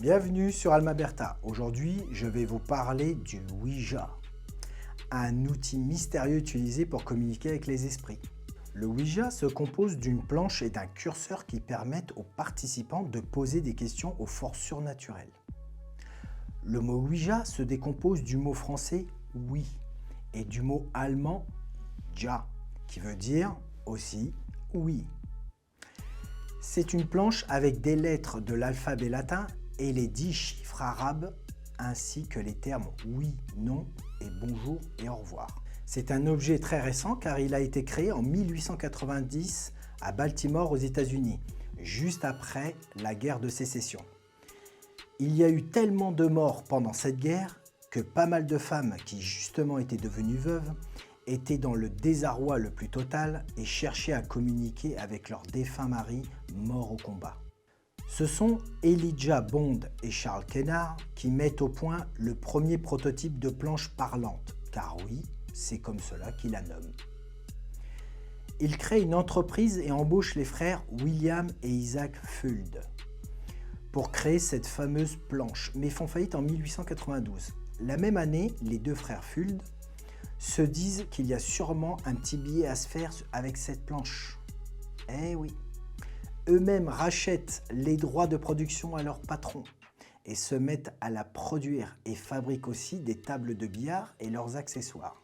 Bienvenue sur Alma Berta. Aujourd'hui, je vais vous parler du Ouija, un outil mystérieux utilisé pour communiquer avec les esprits. Le Ouija se compose d'une planche et d'un curseur qui permettent aux participants de poser des questions aux forces surnaturelles. Le mot Ouija se décompose du mot français oui et du mot allemand ja, qui veut dire aussi oui. C'est une planche avec des lettres de l'alphabet latin et les 10 chiffres arabes, ainsi que les termes oui, non et bonjour et au revoir. C'est un objet très récent car il a été créé en 1890 à Baltimore aux États-Unis, juste après la guerre de sécession. Il y a eu tellement de morts pendant cette guerre que pas mal de femmes qui justement étaient devenues veuves étaient dans le désarroi le plus total et cherchaient à communiquer avec leurs défunts maris morts au combat. Ce sont Elijah Bond et Charles Kennard qui mettent au point le premier prototype de planche parlante, car oui, c'est comme cela qu'ils la nomment. Ils créent une entreprise et embauchent les frères William et Isaac Fuld pour créer cette fameuse planche, mais font faillite en 1892. La même année, les deux frères Fuld se disent qu'il y a sûrement un petit billet à se faire avec cette planche. Eh oui. Eux-mêmes rachètent les droits de production à leur patron et se mettent à la produire et fabriquent aussi des tables de billard et leurs accessoires.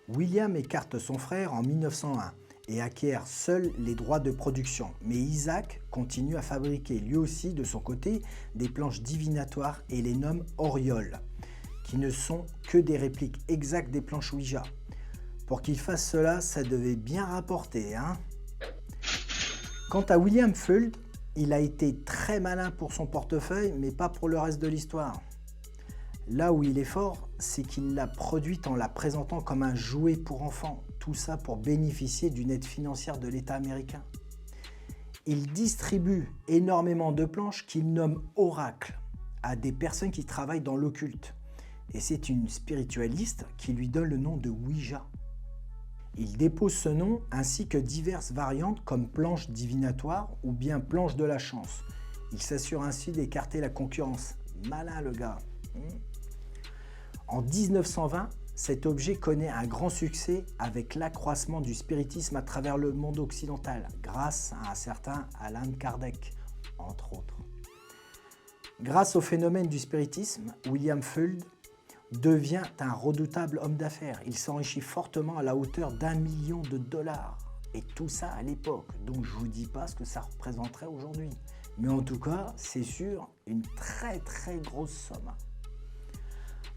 William écarte son frère en 1901 et acquiert seul les droits de production, mais Isaac continue à fabriquer lui aussi de son côté des planches divinatoires et les nomme Oriole, qui ne sont que des répliques exactes des planches Ouija. Pour qu'il fasse cela, ça devait bien rapporter, hein? Quant à William Fuld, il a été très malin pour son portefeuille, mais pas pour le reste de l'histoire. Là où il est fort, c'est qu'il l'a produite en la présentant comme un jouet pour enfants, tout ça pour bénéficier d'une aide financière de l'État américain. Il distribue énormément de planches qu'il nomme oracles à des personnes qui travaillent dans l'occulte. Et c'est une spiritualiste qui lui donne le nom de Ouija. Il dépose ce nom ainsi que diverses variantes comme planche divinatoire ou bien planche de la chance. Il s'assure ainsi d'écarter la concurrence. Malin le gars. En 1920, cet objet connaît un grand succès avec l'accroissement du spiritisme à travers le monde occidental, grâce à un certain Allan Kardec, entre autres. Grâce au phénomène du spiritisme, William Fuld devient un redoutable homme d'affaires. Il s'enrichit fortement à la hauteur d'1 million de dollars. Et tout ça à l'époque. Donc je ne vous dis pas ce que ça représenterait aujourd'hui. Mais en tout cas, c'est sûr, une très très grosse somme.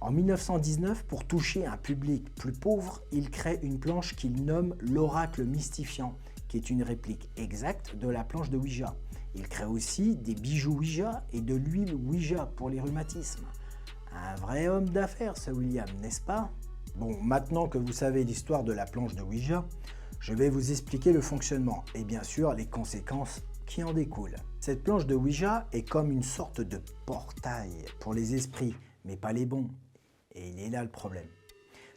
En 1919, pour toucher un public plus pauvre, il crée une planche qu'il nomme l'oracle mystifiant, qui est une réplique exacte de la planche de Ouija. Il crée aussi des bijoux Ouija et de l'huile Ouija pour les rhumatismes. Un vrai homme d'affaires, ce William, n'est-ce pas? Bon, maintenant que vous savez l'histoire de la planche de Ouija, je vais vous expliquer le fonctionnement et bien sûr les conséquences qui en découlent. Cette planche de Ouija est comme une sorte de portail pour les esprits, mais pas les bons. Et il est là le problème.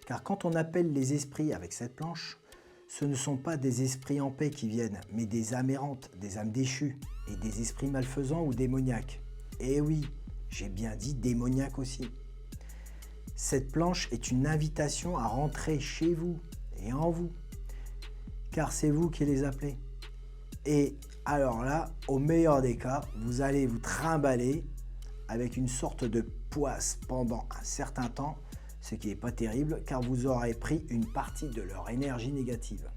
Car quand on appelle les esprits avec cette planche, ce ne sont pas des esprits en paix qui viennent, mais des âmes errantes, des âmes déchues et des esprits malfaisants ou démoniaques. Eh oui, j'ai bien dit démoniaque aussi. Cette planche est une invitation à rentrer chez vous et en vous, car c'est vous qui les appelez. Et alors là, au meilleur des cas, vous allez vous trimballer avec une sorte de poisse pendant un certain temps, ce qui n'est pas terrible, car vous aurez pris une partie de leur énergie négative.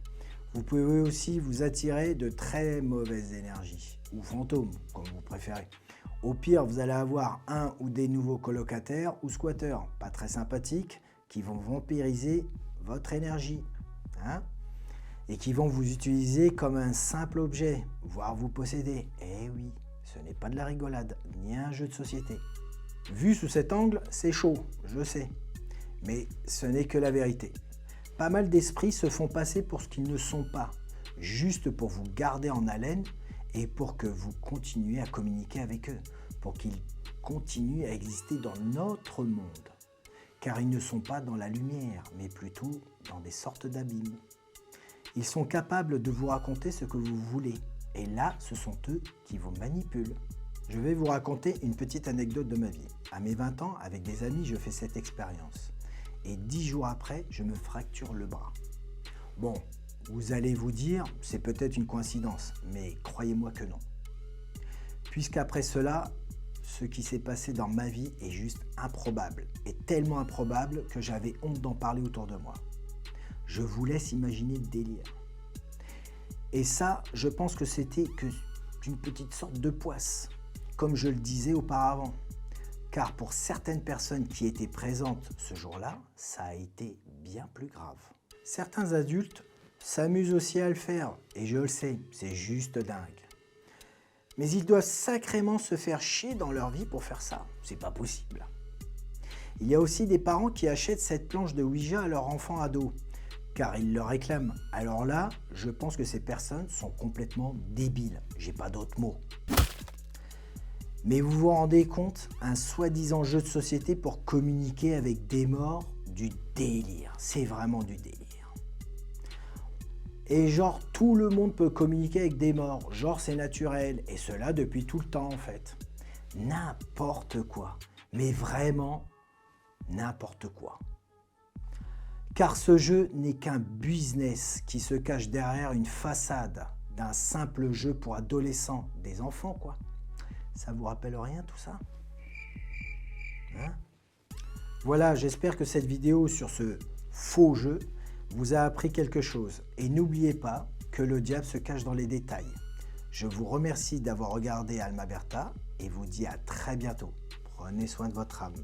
Vous pouvez aussi vous attirer de très mauvaises énergies, ou fantômes, comme vous préférez. Au pire, vous allez avoir un ou des nouveaux colocataires ou squatteurs, pas très sympathiques, qui vont vampiriser votre énergie, hein, et qui vont vous utiliser comme un simple objet, voire vous posséder. Eh oui, ce n'est pas de la rigolade, ni un jeu de société. Vu sous cet angle, c'est chaud, je sais, mais ce n'est que la vérité. Pas mal d'esprits se font passer pour ce qu'ils ne sont pas, juste pour vous garder en haleine et pour que vous continuiez à communiquer avec eux, pour qu'ils continuent à exister dans notre monde, car ils ne sont pas dans la lumière, mais plutôt dans des sortes d'abîmes. Ils sont capables de vous raconter ce que vous voulez, et là, ce sont eux qui vous manipulent. Je vais vous raconter une petite anecdote de ma vie. À mes 20 ans, avec des amis, je fais cette expérience. Et 10 jours après, je me fracture le bras. Bon, vous allez vous dire, c'est peut-être une coïncidence, mais croyez-moi que non. Puisqu'après cela, ce qui s'est passé dans ma vie est juste improbable. Et tellement improbable que j'avais honte d'en parler autour de moi. Je vous laisse imaginer le délire. Et ça, je pense que c'était qu'une petite sorte de poisse, comme je le disais auparavant. Car pour certaines personnes qui étaient présentes ce jour-là, ça a été bien plus grave. Certains adultes s'amusent aussi à le faire, et je le sais, c'est juste dingue. Mais ils doivent sacrément se faire chier dans leur vie pour faire ça, c'est pas possible. Il y a aussi des parents qui achètent cette planche de Ouija à leur enfant ado, car ils le réclament. Alors là, je pense que ces personnes sont complètement débiles, j'ai pas d'autre mot. Mais vous vous rendez compte, un soi-disant jeu de société pour communiquer avec des morts, du délire, c'est vraiment du délire. Et genre, tout le monde peut communiquer avec des morts, genre c'est naturel, et cela depuis tout le temps en fait. N'importe quoi, mais vraiment n'importe quoi. Car ce jeu n'est qu'un business qui se cache derrière une façade d'un simple jeu pour adolescents, des enfants quoi. Ça vous rappelle rien tout ça? Hein? Voilà, j'espère que cette vidéo sur ce faux jeu vous a appris quelque chose. Et n'oubliez pas que le diable se cache dans les détails. Je vous remercie d'avoir regardé Alma Berta et vous dis à très bientôt. Prenez soin de votre âme.